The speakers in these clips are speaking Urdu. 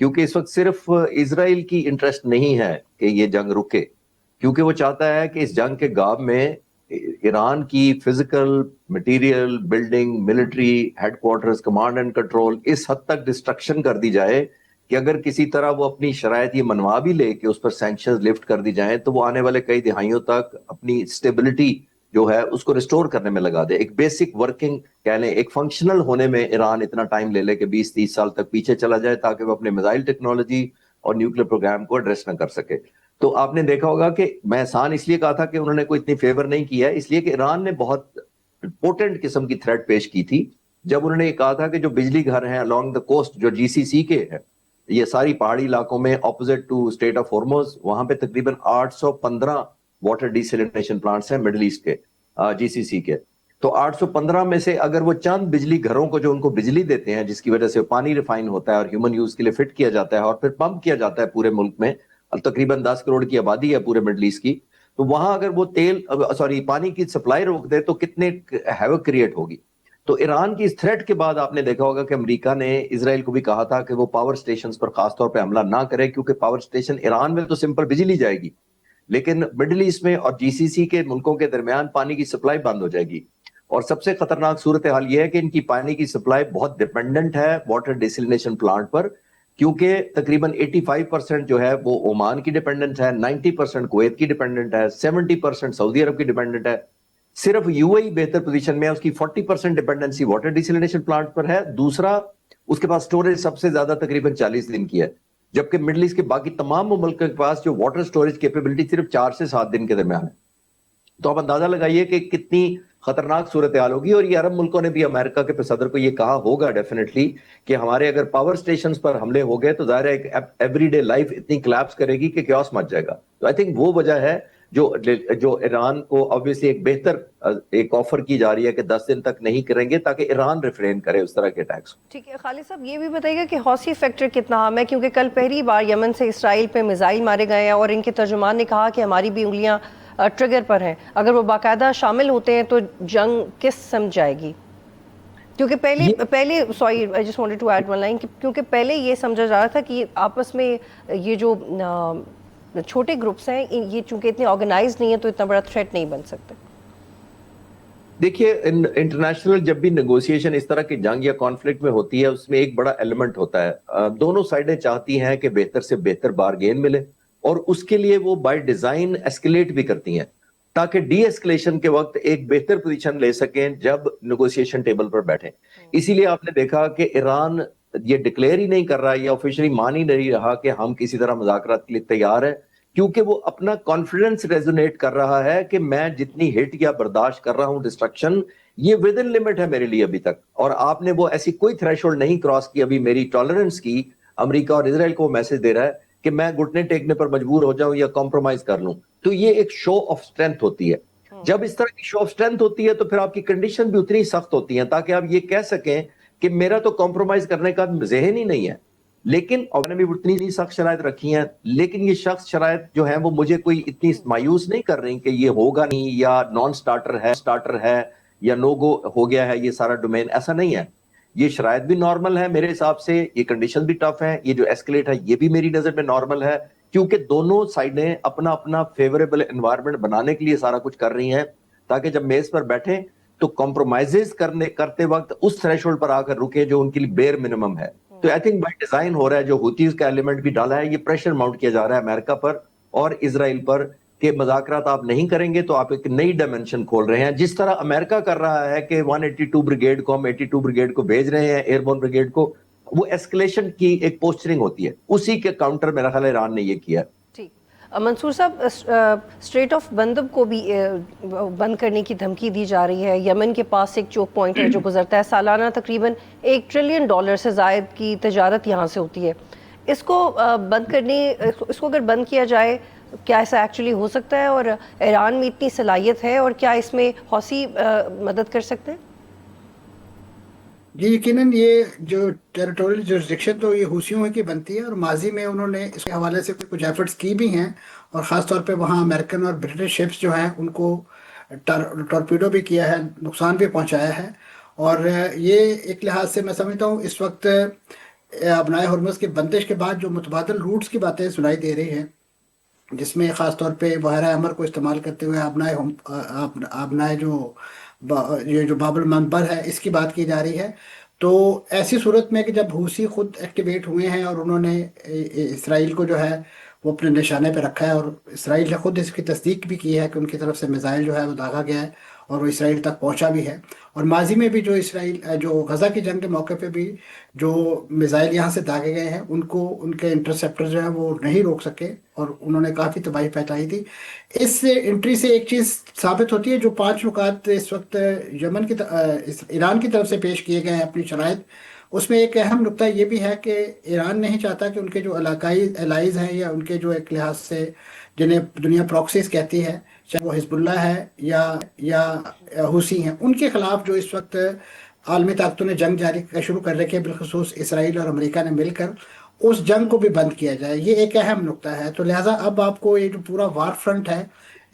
کیونکہ اس وقت صرف اسرائیل کی انٹرسٹ نہیں ہے کہ یہ جنگ رکے، کیونکہ وہ چاہتا ہے کہ اس جنگ کے غاب میں ایران کی physical material building military headquarters command and control اس حد تک ڈسٹرکشن کر دی جائے کہ اگر کسی طرح وہ اپنی شرائط یہ منوا بھی لے کہ اس پر سینکشنز لفٹ کر دی جائیں تو وہ آنے والے کئی دہائیوں تک اپنی اسٹیبلٹی جو ہے اس کو ریسٹور کرنے میں لگا دے، ایک بیسک ورکنگ کہہ لیں ایک فنکشنل ہونے میں ایران اتنا ٹائم لے لے کہ 20-30 سال تک پیچھے چلا جائے تاکہ وہ اپنے میزائل ٹیکنالوجی اور نیوکلیر پروگرام کو ایڈریس نہ کر سکے۔ تو آپ نے دیکھا ہوگا کہ میں احسان اس لیے کہا تھا کہ انہوں نے کوئی اتنی فیور نہیں کیا ہے، اس لیے کہ ایران نے بہت پوٹنٹ قسم کی تھریٹ پیش کی تھی جب انہوں نے یہ کہا تھا کہ جو بجلی گھر ہیں along the coast جو GCC کے ہیں، یہ ساری پہاڑی علاقوں میں اپوزٹ ٹو اسٹیٹ آف ہورموز، وہاں پہ تقریباً 815 واٹر ڈیسیلینیشن پلانٹس ہیں مڈل ایسٹ کے GCC کے، تو 815 میں سے اگر وہ چند بجلی گھروں کو جو ان کو بجلی دیتے ہیں جس کی وجہ سے پانی ریفائن ہوتا ہے اور ہیومن یوز کے لیے فٹ کیا جاتا ہے اور پھر پمپ کیا جاتا ہے پورے ملک میں، تقریباً 10 کروڑ کی آبادی ہے پورے مڈل ایسٹ کی، تو وہاں اگر وہ پانی کی سپلائی روک دے تو کتنے ہیوک کریٹ ہوگی۔ تو ایران کی اس تھریٹ کے بعد آپ نے دیکھا ہوگا کہ امریکہ نے اسرائیل کو بھی کہا تھا کہ وہ پاور سٹیشنز پر خاص طور پہ حملہ نہ کرے، کیونکہ پاور سٹیشن ایران میں تو سمپل بجلی جائے گی لیکن مڈل ایسٹ میں اور GCC کے ملکوں کے درمیان پانی کی سپلائی بند ہو جائے گی، اور سب سے خطرناک صورتحال یہ ہے کہ ان کی پانی کی سپلائی بہت ڈیپینڈنٹ ہے واٹر ڈیسیلینیشن پلانٹ پر، کیونکہ تقریباً 85% جو ہے وہ عمان کی ڈیپینڈنٹ ہے، 90% کویت کی ڈیپینڈنٹ ہے، 70% سعودی عرب کی ڈیپینڈنٹ ہے، صرف UAE بہتر پوزیشن میں ہے، اس کی 40% ڈیپینڈنسی واٹر ڈیسیلینیشن پلانٹ پر ہے، دوسرا اس کے پاس سٹوریج سب سے زیادہ تقریباً 40 دن کی ہے، جبکہ مڈل ایسٹ کے باقی تمام ممالک کے پاس جو واٹر سٹوریج کیپیبلٹی صرف 4 سے 7 دن کے درمیان ہے۔ تو آپ اندازہ لگائیے کہ کتنی خطرناک صورتحال ہوگی، اور یہ عرب ملکوں نے بھی امریکہ کے صدر کو یہ کہا ہوگا ڈیفینیٹلی کہ ہمارے اگر پاور سٹیشنز پر حملے ہو گئے تو ظاہر ہے ایک ایوری ڈے لائف اتنی کلیپس کرے گی کہ کیوس مچ جائے گا۔ تو آئی تھنک وہ وجہ ہے جو ایران کو obviously ایک بہتر ایک آفر کی جا رہی ہے کہ 10 دن تک نہیں کریں گے تاکہ ایران ریفرین کرے اس طرح کے اٹیکس۔ ٹھیک ہے خالد صاحب، یہ بھی بتائیے گا کہ حوثی فیکٹر کتنا اہم ہے، کیونکہ کل پہلی بار یمن سے اسرائیل پہ میزائل مارے گئے ہیں اور ان کے ترجمان نے کہا کہ ہماری بھی انگلیاں ٹریگر پر ہیں، اگر وہ باقاعدہ شامل ہوتے ہیں تو جنگ کس سمجھ جائے گی؟ کیونکہ پہلے sorry I just wanted to add one line, کیونکہ پہلے یہ سمجھا جا رہا تھا کہ آپس میں یہ جو چھوٹے گروپس ہیں یہ چونکہ اتنے آرگنائز نہیں ہیں تو اتنا بڑا تھریٹ نہیں بن سکتے۔ دیکھیے انٹرنیشنل جب بھی نیگوسیشن اس طرح کی جنگ یا کانفلکٹ میں ہوتی ہے اس میں ایک بڑا ایلیمنٹ ہوتا ہے، دونوں سائڈیں چاہتی ہیں کہ بہتر سے بہتر بارگین ملے اور اس کے لیے وہ بائی ڈیزائن ایسکیلیٹ بھی کرتی ہیں تاکہ ڈی ایسکلیشن کے وقت ایک بہتر پوزیشن لے سکیں جب نیگوسیشن ٹیبل پر بیٹھیں۔ اسی لیے آپ نے دیکھا کہ ایران یہ ڈکلیئر ہی نہیں کر رہا یا آفیشلی مان ہی نہیں رہا کہ ہم کسی طرح مذاکرات کے لیے تیار ہیں، کیونکہ وہ اپنا کانفیڈنس ریزونیٹ کر رہا ہے کہ میں جتنی ہٹ یا برداشت کر رہا ہوں ڈسٹرکشن یہ ود ان لمٹ ہے میرے لیے ابھی تک، اور آپ نے وہ ایسی کوئی تھریش ہولڈ نہیں کراس کی ابھی میری ٹالرنس کی۔ امریکہ اور اسرائیل کو میسج دے رہا ہے کہ میں گھٹنے ٹیکنے پر مجبور ہو جاؤں یا کمپرومائز کر لوں، تو یہ ایک شو آف اسٹرینتھ ہوتی ہے۔ جب اس طرح کی شو آف اسٹرینتھ ہوتی ہے تو پھر آپ کی کنڈیشن بھی اتنی سخت ہوتی ہیں تاکہ آپ یہ کہہ سکیں کہ میرا تو کمپرومائز کرنے کا ذہن ہی نہیں ہے، لیکن اور نے بھی اتنی سخت شرائط رکھی ہیں، لیکن یہ شخص شرائط جو ہیں وہ مجھے کوئی اتنی مایوس نہیں کر رہی کہ یہ ہوگا نہیں یا نان سٹارٹر ہے یا نو گو ہو گیا ہے یہ سارا ڈومین، ایسا نہیں ہے۔ یہ شرائط بھی نارمل ہے میرے حساب سے، یہ کنڈیشن بھی ٹف ہے، یہ جو ایسکلیٹ ہے یہ بھی میری نظر میں نارمل ہے، کیونکہ دونوں سائڈیں اپنا اپنا فیوریبل انوائرمنٹ بنانے کے لیے سارا کچھ کر رہی ہیں تاکہ جب میز پر بیٹھیں تو کمپرومائزز کرتے وقت اس تھریش ہولڈ پر آ کر رکے جو ان کے لیے بیئر منیمم ہے۔ تو آئی تھنک بائی ڈیزائن ہو رہا ہے، جو ہوتیز کا ایلیمنٹ بھی ڈالا ہے، یہ پریشر ماؤنٹ کیا جا رہا ہے امریکہ پر اور اسرائیل پر کہ مذاکرات آپ نہیں کریں گے تو آپ ایک نئی ڈائمنشن کھول رہے ہیں، جس طرح امریکہ کر رہا ہے کہ 182 بریگیڈ کو ہم 82 بریگیڈ کو بھیج رہے ہیں، ایئر بورن بریگیڈ کو، وہ ایسکلیشن کی ایک پوسچرنگ ہوتی ہے، اسی کے کاؤنٹر میرا خیال ایران نے یہ کیا۔ منصور صاحب، اسٹریٹ آف بندب کو بھی بند کرنے کی دھمکی دی جا رہی ہے، یمن کے پاس ایک چوک پوائنٹ ہے جو گزرتا ہے، سالانہ تقریباً $1 ٹریلین سے زائد کی تجارت یہاں سے ہوتی ہے، اس کو اگر بند کیا جائے کیا ایسا ایکچولی ہو سکتا ہے، اور ایران میں اتنی صلاحیت ہے، اور کیا اس میں حوثی مدد کر سکتے ہیں؟ جی یقیناً یہ جو ٹیریٹوریل جورسڈکشن تو یہ حوثیوں کی بنتی ہے، اور ماضی میں انہوں نے اس کے حوالے سے کچھ ایفرٹس کی بھی ہیں، اور خاص طور پہ وہاں امریکن اور برٹش شپس جو ہیں ان کو ٹورپیڈو بھی کیا ہے، نقصان بھی پہنچایا ہے، اور یہ ایک لحاظ سے میں سمجھتا ہوں اس وقت ابنائے ہرمز کی بندش کے بعد جو متبادل روٹس کی باتیں سنائی دے رہی ہیں، جس میں خاص طور پہ بحیرہ احمر کو استعمال کرتے ہوئے ابنائے یہ جو باب المنبر ہے اس کی بات کی جا رہی ہے، تو ایسی صورت میں کہ جب حوثی خود ایکٹیویٹ ہوئے ہیں اور انہوں نے اسرائیل کو جو ہے وہ اپنے نشانے پہ رکھا ہے، اور اسرائیل نے خود اس کی تصدیق بھی کی ہے کہ ان کی طرف سے میزائل جو ہے وہ داغا گیا ہے اور وہ اسرائیل تک پہنچا بھی ہے، اور ماضی میں بھی جو غزہ کی جنگ کے موقع پہ بھی جو میزائل یہاں سے داغے گئے ہیں ان کو ان کے انٹرسیپٹر جو ہے وہ نہیں روک سکے اور انہوں نے کافی تباہی پہنچائی تھی۔ اس انٹری سے ایک چیز ثابت ہوتی ہے، جو 5 نکات اس وقت ایران کی طرف سے پیش کیے گئے ہیں اپنی شرائط، اس میں ایک اہم نقطہ یہ بھی ہے کہ ایران نہیں چاہتا کہ ان کے جو علاقائی الائز ہیں یا ان کے جو ایک لحاظ سے جنہیں دنیا پراکسیز کہتی ہے، چاہے وہ حزب اللہ ہے یا حوثی ہیں، ان کے خلاف جو اس وقت عالمی طاقتوں نے جنگ جاری شروع کر رکھی ہے، بالخصوص اسرائیل اور امریکہ نے مل کر، اس جنگ کو بھی بند کیا جائے، یہ ایک اہم نقطہ ہے۔ تو لہٰذا اب آپ کو یہ جو پورا وار فرنٹ ہے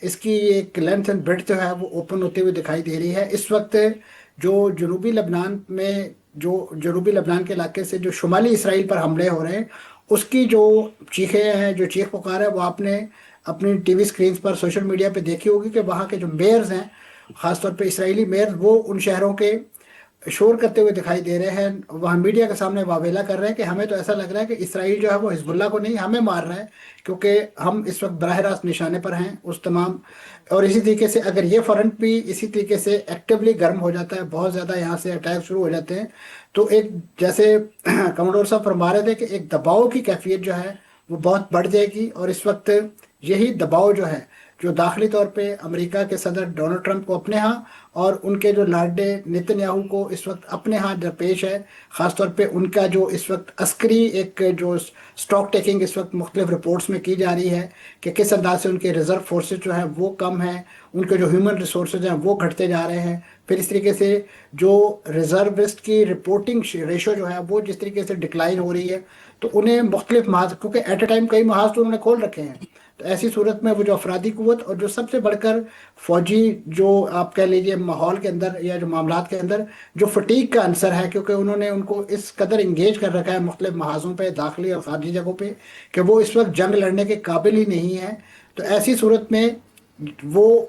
اس کی ایک لینتھ اینڈ بریڈتھ جو ہے وہ اوپن ہوتے ہوئے دکھائی دے رہی ہے۔ اس وقت جو جنوبی لبنان کے علاقے سے جو شمالی اسرائیل پر حملے ہو رہے ہیں، اس کی جو چیخیں ہیں، جو چیخ پکار ہے، وہ آپ نے اپنی ٹی وی سکرینز پر، سوشل میڈیا پہ دیکھی ہوگی کہ وہاں کے جو میئرز ہیں، خاص طور پہ اسرائیلی میئرز، وہ ان شہروں کے شور کرتے ہوئے دکھائی دے رہے ہیں، وہاں میڈیا کے سامنے واویلا کر رہے ہیں کہ ہمیں تو ایسا لگ رہا ہے کہ اسرائیل جو ہے وہ حزب اللہ کو نہیں ہمیں مار رہا ہے، کیونکہ ہم اس وقت براہ راست نشانے پر ہیں اس تمام۔ اور اسی طریقے سے اگر یہ فرنٹ بھی اسی طریقے سے ایکٹیولی گرم ہو جاتا ہے، بہت زیادہ یہاں سے اٹیک شروع ہو جاتے ہیں، تو ایک جیسے کموڈور صاحب فرما رہے تھے کہ ایک دباؤ کی کیفیت جو ہے وہ بہت بڑھ جائے گی، اور اس وقت یہی دباؤ جو ہے جو داخلی طور پہ امریکہ کے صدر ڈونلڈ ٹرمپ کو اپنے ہاں اور ان کے جو لاڈلے نیتن یاہو کو اس وقت اپنے ہاں درپیش ہے، خاص طور پہ ان کا جو اس وقت عسکری ایک جو سٹاک ٹیکنگ اس وقت مختلف رپورٹس میں کی جا رہی ہے کہ کس انداز سے ان کے ریزرو فورسز جو ہیں وہ کم ہیں، ان کے جو ہیومن ریسورسز ہیں وہ گھٹتے جا رہے ہیں، پھر اس طریقے سے جو ریزروسٹ کی رپورٹنگ ریشو جو ہے وہ جس طریقے سے ڈکلائن ہو رہی ہے، تو انہیں مختلف محاذ، کیونکہ ایٹ اے ٹائم کئی محاذ تو انہوں نے کھول رکھے ہیں، تو ایسی صورت میں وہ جو افرادی قوت اور جو سب سے بڑھ کر فوجی جو آپ کہہ لیجئے ماحول کے اندر یا جو معاملات کے اندر جو فٹیگ کا عنصر ہے، کیونکہ انہوں نے ان کو اس قدر انگیج کر رکھا ہے مختلف محاذوں پہ، داخلی اور خارجی جگہوں پہ، کہ وہ اس وقت جنگ لڑنے کے قابل ہی نہیں ہے۔ تو ایسی صورت میں وہ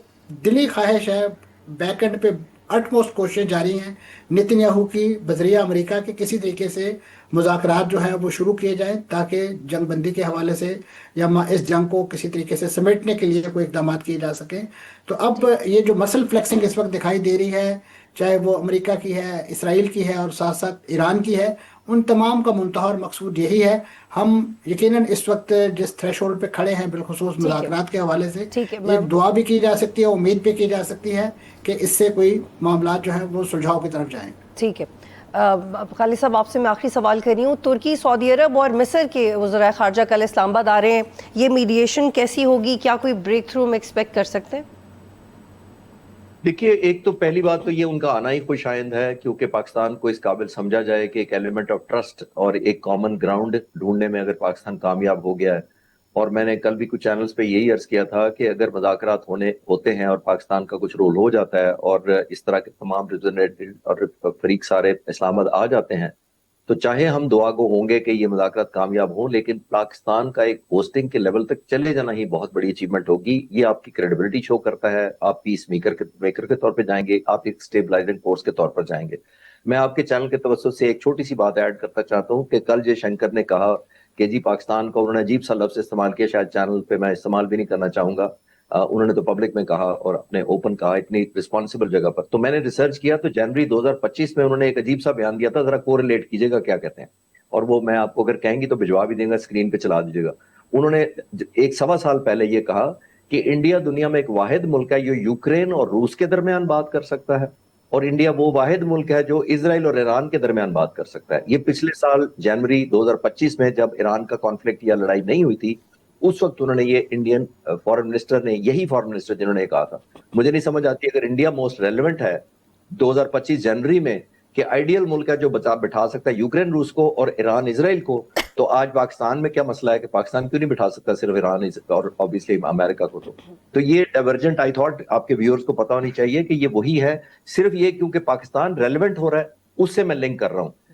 دلی خواہش ہے، بیک اینڈ پہ اٹموسٹ کوششیں جاری ہیں نیتن یاہو کی بذریعہ امریکہ کے کسی طریقے سے مذاکرات جو ہے وہ شروع کیے جائیں، تاکہ جنگ بندی کے حوالے سے یا اس جنگ کو کسی طریقے سے سمیٹنے کے لیے کوئی اقدامات کیے جا سکیں۔ تو اب یہ جو مسل فلیکسنگ اس وقت دکھائی دے رہی ہے، چاہے وہ امریکہ کی ہے، اسرائیل کی ہے اور ساتھ ساتھ ایران کی ہے، ان تمام کا منتہا اور مقصود یہی ہے۔ ہم یقیناً اس وقت جس تھریش ہولڈ پہ کھڑے ہیں بالخصوص مذاکرات کے حوالے سے، ایک دعا بھی کی جا سکتی ہے، امید بھی کی جا سکتی ہے کہ اس سے کوئی معاملات جو ہیں وہ سلجھاؤ کی طرف جائیں۔ ٹھیک ہے، خالد صاحب آپ سے میں آخری سوال کر رہی ہوں، ترکی، سعودی عرب اور مصر کے وزرائے خارجہ کل اسلام آباد آ رہے ہیں، یہ میڈیشن کیسی ہوگی؟ کیا کوئی بریک تھرو ہم ایکسپیکٹ کر سکتے ہیں؟ دیکھیے، ایک تو پہلی بات تو یہ ان کا آنا ہی خوش آئند ہے، کیونکہ پاکستان کو اس قابل سمجھا جائے کہ ایک ایلیمنٹ آف ٹرسٹ اور ایک کامن گراؤنڈ ڈھونڈنے میں اگر پاکستان کامیاب ہو گیا ہے، اور میں نے کل بھی کچھ چینلز پہ یہی عرض کیا تھا کہ اگر مذاکرات ہوتے ہیں اور پاکستان کا کچھ رول ہو جاتا ہے اور اس طرح کے تمام ریپرزینٹیٹیو اور فریق سارے اسلام آباد آ جاتے ہیں، تو چاہے ہم دعا گو ہوں گے کہ یہ مذاکرات کامیاب ہوں، لیکن پاکستان کا ایک ہوسٹنگ کے لیول تک چلے جانا ہی بہت بڑی اچیومنٹ ہوگی۔ یہ آپ کی کریڈیبلٹی شو کرتا ہے، آپ پیس میکر کے طور پہ جائیں گے، آپ ایک سٹیبلائزنگ فورس کے طور پر جائیں گے۔ میں آپ کے چینل کے توسط سے ایک چھوٹی سی بات ایڈ کرنا چاہتا ہوں کہ کل جے شنکر نے کہا کہ جی پاکستان کو، انہوں نے عجیب سا لفظ استعمال کیا، شاید چینل پہ میں استعمال بھی نہیں کرنا چاہوں گا، انہوں نے تو پبلک میں کہا اور اپنے اوپن کہا اتنی رسپانسبل جگہ پر۔ تو میں نے ریسرچ کیا تو جنوری 2025 میں انہوں نے ایک عجیب سا بیان دیا تھا، ذرا کوریلیٹ کیجئے گا کیا کہتے ہیں، اور وہ میں آپ کو اگر کہیں گی تو بھجوا بھی دیں گا، اسکرین پہ چلا دیجیے گا۔ انہوں نے 1.25 سال پہلے یہ کہا کہ انڈیا دنیا میں ایک واحد ملک ہے جو یوکرین اور روس کے درمیان بات کر سکتا ہے، اور انڈیا وہ واحد ملک ہے جو اسرائیل اور ایران کے درمیان بات کر سکتا ہے۔ یہ پچھلے سال جنوری 2025 میں جب ایران کا کانفلکٹ یا لڑائی نہیں ہوئی تھی، اس وقت انہوں نے یہ انڈین فارن منسٹر نے، یہی فارن منسٹر جنہوں نے کہا تھا۔ مجھے نہیں سمجھ آتی اگر انڈیا موسٹ ریلیونٹ ہے 2025 جنوری میں کہ آئیڈیل ملک ہے جو بٹھا سکتا ہے یوکرین روس کو اور ایران اسرائیل کو، تو آج پاکستان میں کیا مسئلہ ہے کہ پاکستان کیوں نہیں بٹھا سکتا صرف ایران اور obviously امریکہ کو؟ تو یہ ڈائیورجنٹ آئی تھاٹ آپ کے ویورز کو پتہ ہونی چاہیے کہ یہ وہی ہے، صرف یہ کیونکہ پاکستان ریلیونٹ ہو رہا ہے اس سے میں لنک کر رہا ہوں۔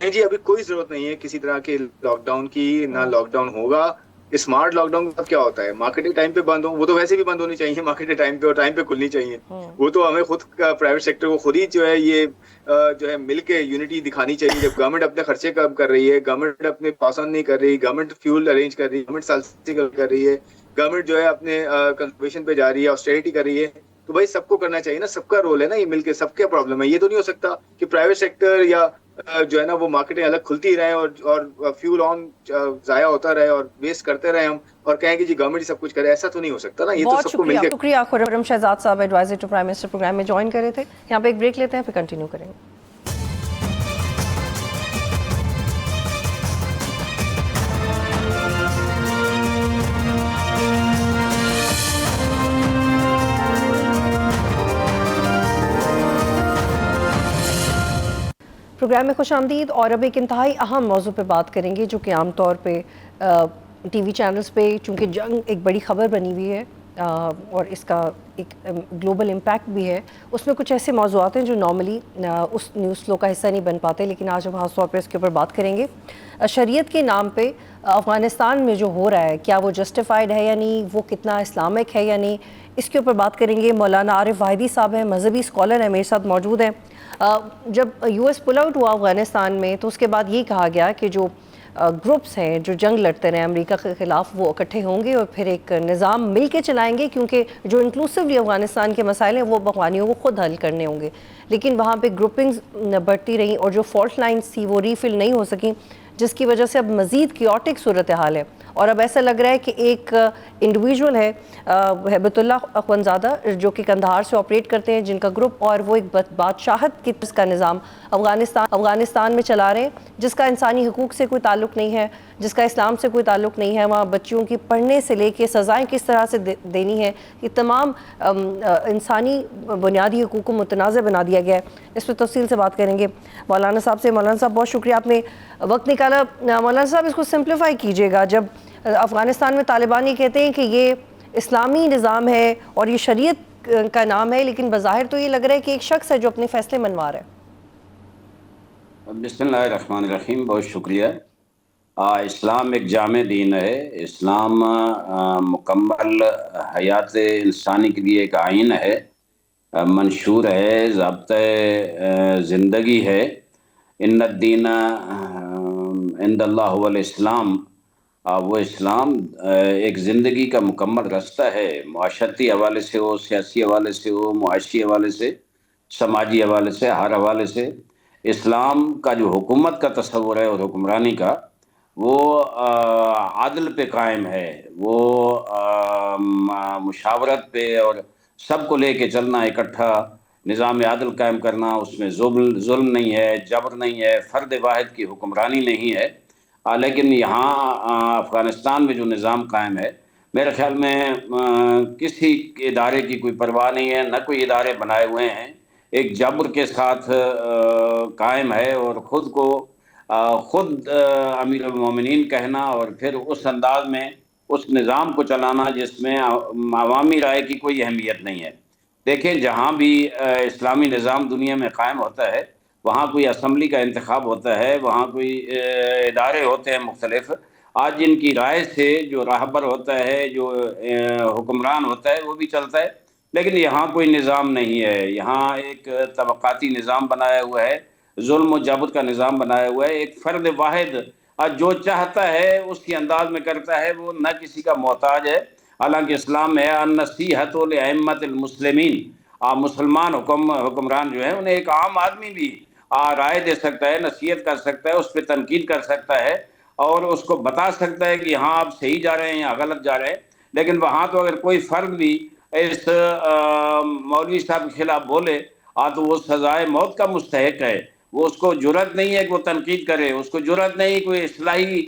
نہیں جی، ابھی کوئی ضرورت نہیں ہے کسی طرح کے لاک ڈاؤن کی، نہ لاک ڈاؤن ہوگا. اسمارٹ لاک ڈاؤن کا کیا ہوتا ہے؟ مارکیٹ کے ٹائم پہ بند ہو، وہ تو ویسے بھی بند ہونی چاہیے مارکیٹ کے ٹائم پہ، اور ٹائم پہ کھلنی چاہیے. وہ تو ہمیں خود پرائیویٹ سیکٹر کو خود ہی جو ہے یہ جو ہے مل کے یونٹی دکھانی چاہیے. جب گورنمنٹ اپنے خرچے کم کر رہی ہے، گورنمنٹ اپنے پاس آن نہیں کر رہی، گورنمنٹ فیول ارینج کر رہی ہے، گورنمنٹ سبسڈی کر رہی ہے، گورنمنٹ جو ہے اپنے کنزرویشن پہ جا رہی ہے، آسٹیرٹی کر رہی ہے، تو بھائی سب کو کرنا چاہیے نا. سب کا رول ہے نا یہ مل کے. سب کا پرابلم ہے. یہ تو نہیں ہو سکتا کہ پرائیویٹ سیکٹر یا جو ہے نا وہ مارکیٹیں الگ کھلتی رہیں اور فیول آن ضائع ہوتا رہے اور ویسٹ کرتے رہے ہم، اور کہیں کہ جی گورنمنٹ ہی سب کچھ کرے. ایسا تو نہیں ہو سکتا نا. یہ تو بہت سب کو مل کے. شکریہ خرم شہزاد صاحب، adviser to prime minister program میں جوائن کرے تھے. یہاں پہ ایک بریک لیتے ہیں، پھر کنٹینیو کریں گے. پروگرام میں خوش آمدید. اور اب ایک انتہائی اہم موضوع پہ بات کریں گے جو کہ عام طور پہ ٹی وی چینلز پہ چونکہ جنگ ایک بڑی خبر بنی ہوئی ہے اور اس کا ایک گلوبل امپیکٹ بھی ہے، اس میں کچھ ایسے موضوعات ہیں جو نارملی اس نیوز فلو کا حصہ نہیں بن پاتے، لیکن آج ہم خاص طور پہ اس کے اوپر بات کریں گے. شریعت کے نام پہ افغانستان میں جو ہو رہا ہے، کیا وہ جسٹیفائڈ ہے یا نہیں، وہ کتنا اسلامک ہے یا نہیں، اس کے اوپر بات کریں گے. مولانا عارف واحدی صاحب ہیں، مذہبی اسکالر ہیں، میرے ساتھ موجود ہیں. جب یو ایس پل آؤٹ ہوا افغانستان میں تو اس کے بعد یہ کہا گیا کہ جو گروپس ہیں جو جنگ لڑتے رہے امریکہ کے خلاف، وہ اکٹھے ہوں گے اور پھر ایک نظام مل کے چلائیں گے، کیونکہ جو انکلوسیولی افغانستان کے مسائل ہیں وہ افغانیوں کو خود حل کرنے ہوں گے. لیکن وہاں پہ گروپنگز بڑھتی رہیں اور جو فالٹ لائنز تھی وہ ریفل نہیں ہو سکیں، جس کی وجہ سے اب مزید کیوٹک صورتحال ہے. اور اب ایسا لگ رہا ہے کہ ایک انڈیویجول ہے ہیبت اللہ اخونزادہ جو کہ قندھار سے آپریٹ کرتے ہیں، جن کا گروپ، اور وہ ایک بادشاہت کی کا نظام افغانستان میں چلا رہے ہیں، جس کا انسانی حقوق سے کوئی تعلق نہیں ہے، جس کا اسلام سے کوئی تعلق نہیں ہے. وہاں بچیوں کی پڑھنے سے لے کے سزائیں کس طرح سے دینی ہے، یہ تمام انسانی بنیادی حقوق کو متنازع بنا دیا گیا ہے. اس پہ تفصیل سے بات کریں گے مولانا صاحب سے. مولانا صاحب بہت شکریہ، آپ نے وقت نکالا. مولانا صاحب اس کو سمپلیفائی کیجیے گا. جب افغانستان میں طالبان یہ کہتے ہیں کہ یہ اسلامی نظام ہے اور یہ شریعت کا نام ہے، لیکن بظاہر تو یہ لگ رہا ہے کہ ایک شخص ہے جو اپنے فیصلے منوا رہا ہے. بسم اللہ الرحمن الرحیم. بہت شکریہ. اسلام ایک جامع دین ہے. اسلام مکمل حیات انسانی کے لیے ایک آئین ہے، منشور ہے، ضابطۂ زندگی ہے. ان الدین عند اللہ هو الاسلام. وہ اسلام ایک زندگی کا مکمل رستہ ہے، معاشرتی حوالے سے ہو، سیاسی حوالے سے ہو، معاشی حوالے سے، سماجی حوالے سے، ہر حوالے سے. اسلام کا جو حکومت کا تصور ہے اور حکمرانی کا، وہ عدل پہ قائم ہے، وہ مشاورت پہ اور سب کو لے کے چلنا، اکٹھا نظام عدل قائم کرنا. اس میں ظلم نہیں ہے، جبر نہیں ہے، فرد واحد کی حکمرانی نہیں ہے. لیکن یہاں افغانستان میں جو نظام قائم ہے، میرے خیال میں کسی ادارے کی کوئی پرواہ نہیں ہے، نہ کوئی ادارے بنائے ہوئے ہیں. ایک جبر کے ساتھ قائم ہے اور خود کو خود امیر المومنین کہنا اور پھر اس انداز میں اس نظام کو چلانا جس میں عوامی رائے کی کوئی اہمیت نہیں ہے. دیکھیں، جہاں بھی اسلامی نظام دنیا میں قائم ہوتا ہے، وہاں کوئی اسمبلی کا انتخاب ہوتا ہے، وہاں کوئی ادارے ہوتے ہیں مختلف. آج جن کی رائے سے جو راہبر ہوتا ہے، جو حکمران ہوتا ہے، وہ بھی چلتا ہے. لیکن یہاں کوئی نظام نہیں ہے. یہاں ایک طبقاتی نظام بنایا ہوا ہے، ظلم و جبر کا نظام بنایا ہوا ہے. ایک فرد واحد جو چاہتا ہے اس کے انداز میں کرتا ہے، وہ نہ کسی کا محتاج ہے. حالانکہ اسلام میں النصیحۃ لأئمۃ المسلمین، مسلمان حکمران جو ہے انہیں ایک عام آدمی بھی رائے دے سکتا ہے، نصیحت کر سکتا ہے، اس پہ تنقید کر سکتا ہے اور اس کو بتا سکتا ہے کہ ہاں آپ صحیح جا رہے ہیں یا غلط جا رہے ہیں. لیکن وہاں تو اگر کوئی فرد بھی اس مولوی صاحب کے خلاف بولے تو وہ سزائے موت کا مستحق ہے. وہ اس کو جرأت نہیں ہے کہ وہ تنقید کرے، اس کو جرأت نہیں کوئی اصلاحی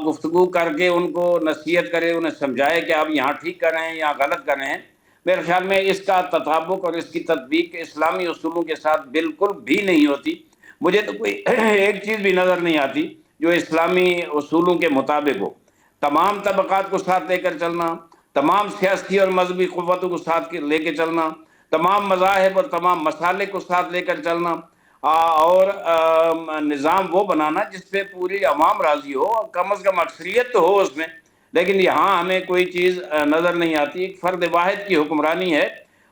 گفتگو کر کے ان کو نصیحت کرے، انہیں سمجھائے کہ آپ یہاں ٹھیک کر رہے ہیں یا غلط کر رہے ہیں. میرے خیال میں اس کا تطابق اور اس کی تطبیق اسلامی اصولوں کے ساتھ بالکل بھی نہیں ہوتی. مجھے تو کوئی ایک چیز بھی نظر نہیں آتی جو اسلامی اصولوں کے مطابق ہو. تمام طبقات کو ساتھ لے کر چلنا، تمام سیاسی اور مذہبی قوتوں کو ساتھ لے کے چلنا، تمام مذاہب اور تمام مسالک کو ساتھ لے کر چلنا، اور نظام وہ بنانا جس پہ پوری عوام راضی ہو، کم از کم اکثریت تو ہو اس میں. لیکن یہاں ہمیں کوئی چیز نظر نہیں آتی. ایک فرد واحد کی حکمرانی ہے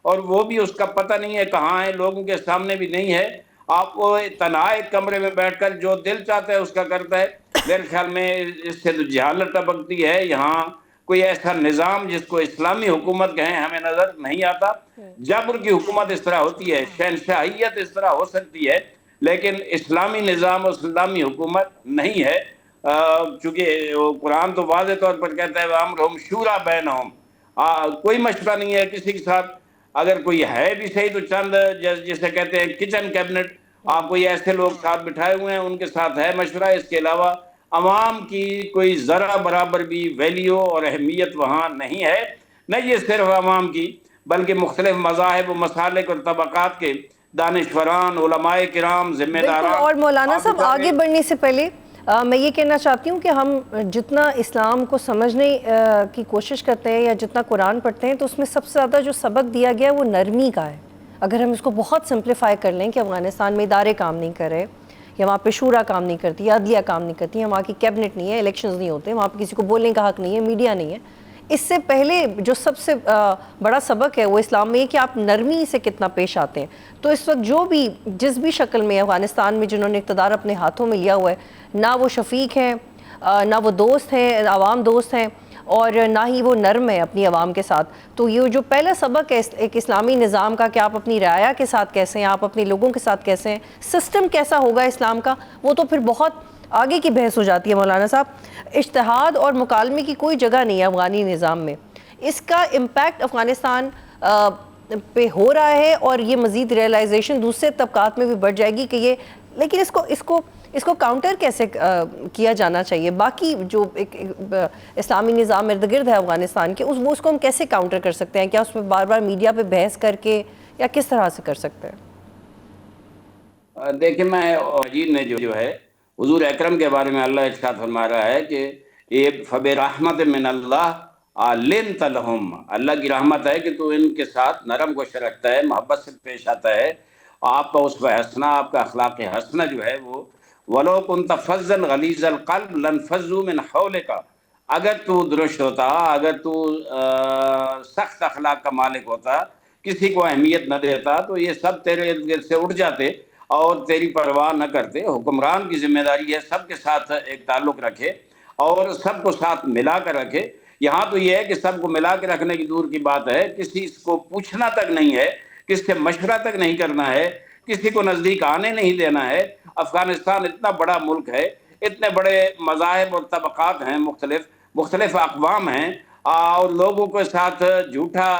اور وہ بھی اس کا پتہ نہیں ہے کہاں ہے، لوگوں کے سامنے بھی نہیں ہے. آپ کو تنہا ایک کمرے میں بیٹھ کر جو دل چاہتا ہے اس کا کرتا ہے. میرے خیال میں اس سے تو جہالت ٹپکتی ہے. یہاں کوئی ایسا نظام جس کو اسلامی حکومت کہیں ہمیں نظر نہیں آتا. جبر کی حکومت اس طرح ہوتی ہے، شہنشاہیت اس طرح ہو سکتی ہے، لیکن اسلامی نظام اور اسلامی حکومت نہیں ہے. چونکہ قرآن تو واضح طور پر کہتا ہے وَأَمْرُهُمْ شُورَىٰ بَيْنَهُمْ، کوئی مشورہ نہیں ہے کسی کے ساتھ. اگر کوئی ہے بھی صحیح تو چند جسے کہتے ہیں کچن کیبنٹ، آپ کوئی ایسے لوگ ساتھ بٹھائے ہوئے ہیں ان کے ساتھ ہے مشورہ. اس کے علاوہ عوام کی کوئی ذرا برابر بھی ویلیو اور اہمیت وہاں نہیں ہے. نہ یہ صرف عوام کی بلکہ مختلف مذاہب و مسالک اور طبقات کے دانشوران، علماء کرام، ذمہ بالکل. داران. اور مولانا صاحب آگے بڑھنے سے پہلے میں یہ کہنا چاہتی ہوں کہ ہم جتنا اسلام کو سمجھنے کی کوشش کرتے ہیں یا جتنا قرآن پڑھتے ہیں تو اس میں سب سے زیادہ جو سبق دیا گیا ہے وہ نرمی کا ہے. اگر ہم اس کو بہت سمپلیفائی کر لیں کہ افغانستان میں ادارے کام نہیں کر رہے، یا وہاں پہ شورا کام نہیں کرتی، یا عدلیہ کام نہیں کرتی، یا وہاں کی کیبنٹ نہیں ہے، الیکشنز نہیں ہوتے، وہاں پہ کسی کو بولنے کا حق نہیں ہے، میڈیا نہیں ہے. اس سے پہلے جو سب سے بڑا سبق ہے وہ اسلام میں ہے کہ آپ نرمی سے کتنا پیش آتے ہیں. تو اس وقت جو بھی جس بھی شکل میں افغانستان میں جنہوں نے اقتدار اپنے ہاتھوں میں لیا ہوا ہے، نہ وہ شفیق ہیں، نہ وہ دوست ہیں، عوام دوست ہیں، اور نہ ہی وہ نرم ہے اپنی عوام کے ساتھ. تو یہ جو پہلا سبق ہے ایک اسلامی نظام کا کہ آپ اپنی رعایا کے ساتھ کیسے ہیں، آپ اپنے لوگوں کے ساتھ کیسے ہیں، سسٹم کیسا ہوگا اسلام کا، وہ تو پھر بہت آگے کی بحث ہو جاتی ہے مولانا صاحب. اجتہاد اور مکالمے کی کوئی جگہ نہیں ہے افغانی نظام میں. اس کا امپیکٹ افغانستان پہ ہو رہا ہے اور یہ مزید ریئلائزیشن دوسرے طبقات میں بھی بڑھ جائے گی کہ یہ، لیکن اس کو کاؤنٹر کیسے کیا جانا چاہیے. باقی جو ایک اسلامی نظام ارد گرد ہے افغانستان کے، اس کو ہم کیسے کاؤنٹر کر سکتے ہیں؟ کیا اس میں بار بار میڈیا پہ بحث کر کے، یا کس طرح سے کر سکتے ہیں؟ دیکھیں، میں وزیر نے جو ہے حضور اکرم کے بارے میں اللہ ارشاد فرما رہا ہے کہ یہ فَبِرَحْمَةٍ مِّنَ اللَّهِ لِنْتَ لَهُمْ، اللہ کی رحمت ہے کہ تو ان کے ساتھ نرم گوش رکھتا ہے، محبت سے پیش آتا ہے. آپ کا اسوہ حسنہ، آپ کا اخلاق حسنہ جو ہے وہ وَلَوْ كُنْتَ فَظًّا غَلِيظَ الْقَلْبِ لَانفَضُّوا مِنْ حَوْلِكَ، اگر تو درست ہوتا، اگر تو سخت اخلاق کا مالک ہوتا، کسی کو اہمیت نہ دیتا، تو یہ سب تیرے ارد گرد سے اٹھ جاتے اور تیری پرواہ نہ کرتے. حکمران کی ذمہ داری ہے سب کے ساتھ ایک تعلق رکھے اور سب کو ساتھ ملا کر رکھے. یہاں تو یہ ہے کہ سب کو ملا کے رکھنے کی دور کی بات ہے، کسی کو پوچھنا تک نہیں ہے، کس سے مشورہ تک نہیں کرنا ہے، کسی کو نزدیک آنے نہیں دینا ہے. افغانستان اتنا بڑا ملک ہے، اتنے بڑے مذاہب اور طبقات ہیں، مختلف اقوام ہیں، اور لوگوں کے ساتھ جھوٹا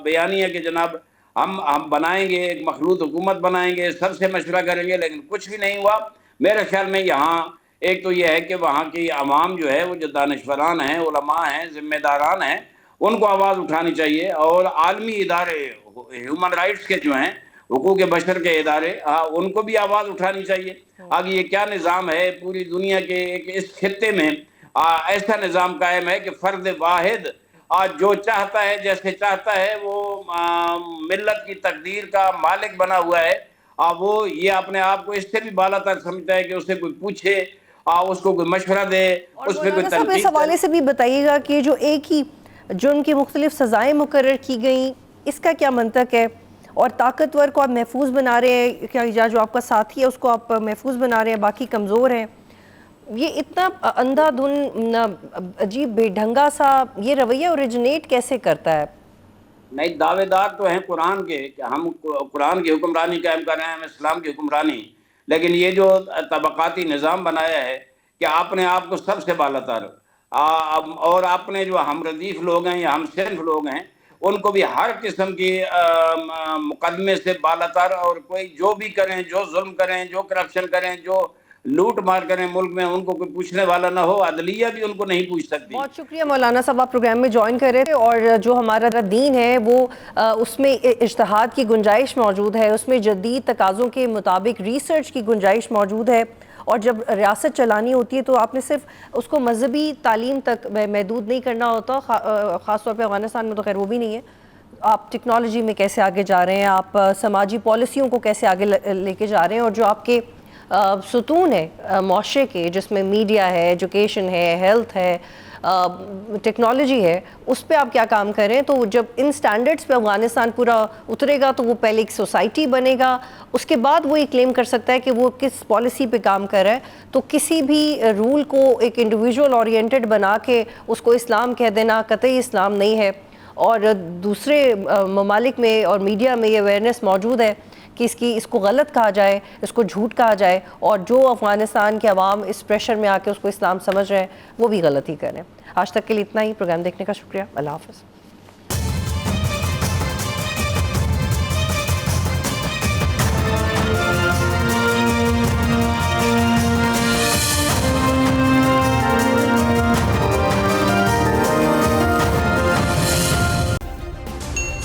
بیانی ہے کہ جناب ہم بنائیں گے، ایک مخلوط حکومت بنائیں گے، سب سے مشورہ کریں گے، لیکن کچھ بھی نہیں ہوا. میرے خیال میں یہاں ایک تو یہ ہے کہ وہاں کی عوام جو ہے وہ جو دانشوران ہیں، علماء ہیں، ذمہ داران ہیں، ان کو آواز اٹھانی چاہیے. اور عالمی ادارے ہیومن رائٹس کے جو ہیں، حقوق بشر کے ادارے، ان کو بھی آواز اٹھانی چاہیے. آگے یہ کیا نظام ہے پوری دنیا کے اس خطے میں ایسا نظام قائم ہے کہ فرد واحد جو چاہتا ہے جیسے چاہتا ہے وہ ملت کی تقدیر کا مالک بنا ہوا ہے. وہ یہ اپنے آپ کو اس سے بھی بالا تر سمجھتا ہے کہ اسے کوئی پوچھے، اس کو کوئی مشورہ دے، اس میں کوئی مولانا صاحب تنقید اس حوالے سے بھی بتائیے گا کہ جو ایک ہی جرم کی مختلف سزائیں مقرر کی گئیں، اس کا کیا منطق ہے؟ اور طاقتور کو آپ محفوظ بنا رہے ہیں، کیا جو آپ کا ساتھی ہے اس کو آپ محفوظ بنا رہے ہیں، باقی کمزور ہیں؟ یہ اتنا اندھا دھن عجیب بے ڈھنگا سا یہ رویہ اوریجنیٹ کیسے کرتا ہے؟ نہیں، دعوے دار تو ہیں قرآن کے کہ ہم قرآن کی حکمرانی قائم کر رہے ہیں، ہم اسلام کی حکمرانی، لیکن یہ جو طبقاتی نظام بنایا ہے کہ اپنے آپ کو سب سے بالا تر اور اپنے جو ہم ردیف لوگ ہیں یا ہم صنف لوگ ہیں ان کو بھی ہر قسم کی مقدمے سے بالا تر، اور کوئی جو بھی کریں، جو ظلم کریں، جو کرپشن کریں، جو لوٹ مار کریں ملک میں، ان کو کوئی پوچھنے والا نہ ہو. عدلیہ بھی ان کو نہیں پوچھ سکتی. بہت شکریہ مولانا صاحب، آپ پروگرام میں جوائن کر رہے تھے. اور جو ہمارا دین ہے وہ اس میں اجتہاد کی گنجائش موجود ہے، اس میں جدید تقاضوں کے مطابق ریسرچ کی گنجائش موجود ہے. اور جب ریاست چلانی ہوتی ہے تو آپ نے صرف اس کو مذہبی تعلیم تک محدود نہیں کرنا ہوتا، خاص طور پہ افغانستان میں تو خیر وہ بھی نہیں ہے. آپ ٹیکنالوجی میں کیسے آگے جا رہے ہیں, آپ سماجی پالیسیوں کو کیسے آگے لے کے جا رہے ہیں, اور جو آپ کے ستون ہے معاشرے کے, جس میں میڈیا ہے, ایجوکیشن ہے, ہیلتھ ہے, ٹیکنالوجی ہے, اس پہ آپ کیا کام کر رہے ہیں. تو جب ان سٹینڈرڈز پہ افغانستان پورا اترے گا تو وہ پہلے ایک سوسائٹی بنے گا, اس کے بعد وہ یہ کلیم کر سکتا ہے کہ وہ کس پالیسی پہ کام کر رہا ہے. تو کسی بھی رول کو ایک انڈیویژول اورینٹڈ بنا کے اس کو اسلام کہہ دینا قطعی اسلام نہیں ہے. اور دوسرے ممالک میں اور میڈیا میں یہ اویئرنیس موجود ہے کہ اس کو غلط کہا جائے, اس کو جھوٹ کہا جائے, اور جو افغانستان کے عوام اس پریشر میں آ کے اس کو اسلام سمجھ رہے ہیں وہ بھی غلط ہی کریں. آج تک کے لیے اتنا ہی. پروگرام دیکھنے کا شکریہ. اللہ حافظ.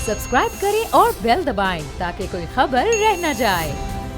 سبسکرائب کریں اور بیل دبائیں تاکہ کوئی خبر رہ نہ جائے.